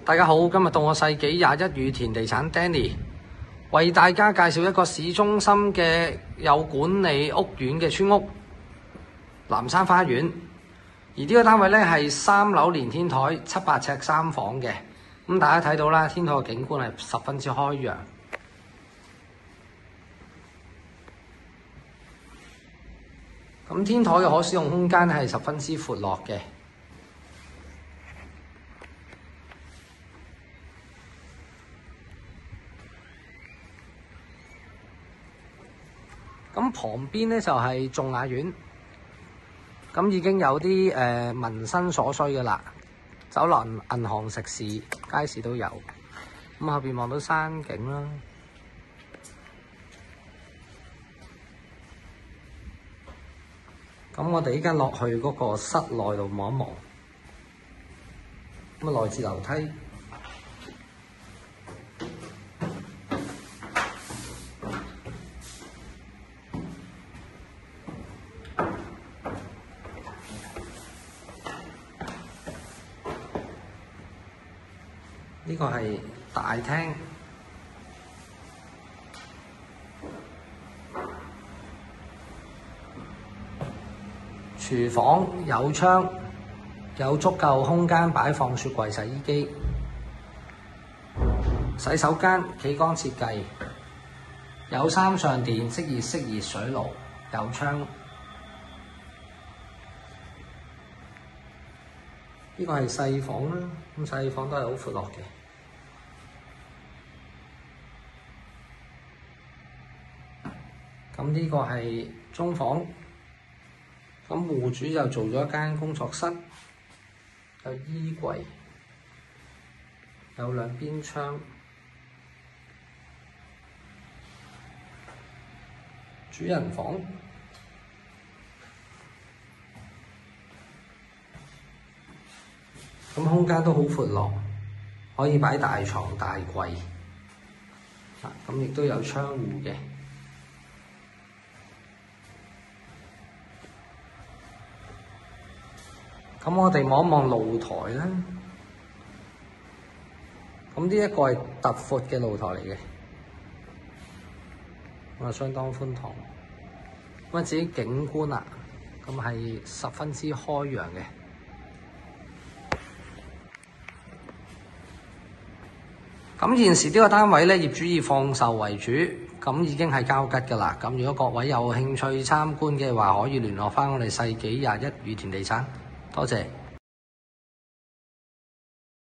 大家好，今日到我世紀21宇田地產 Danny 為大家介紹一個市中心嘅有管理屋苑嘅村屋南山花園。而呢個單位咧係3樓連天台700尺3房嘅，咁大家睇到啦，天台嘅景觀係十分之開揚。咁天台嘅可使用空間係十分之闊落嘅。咁旁邊咧就係眾雅苑，咁已經有啲民生所需嘅啦，酒樓、銀行、食肆、街市都有。咁後邊望到山景啦。咁我哋依家落去嗰個室內度望一望，咁啊來自樓梯。呢個係大廳，廚房有窗，有足夠空間擺放雪櫃、洗衣機。洗手間企缸設計，有3相電，即熱式熱水爐，有窗。呢個係細房啦，咁細房都係好闊落嘅。咁呢個係中房，咁戶主就做咗一間工作室，有衣櫃，有兩邊窗。主人房。咁空間都好闊落，可以擺大床、大櫃，咁亦都有窗戶嘅。咁我哋望一望露台啦，咁呢一個係特闊嘅露台嚟嘅，咁啊相當寬敞。咁啊至於景觀啦，咁係十分之開揚嘅。咁現時呢個單位咧，業主以放售為主，咁已經係交吉㗎啦。咁如果各位有興趣參觀嘅話，可以聯絡返我哋世紀21宇田地產。多謝。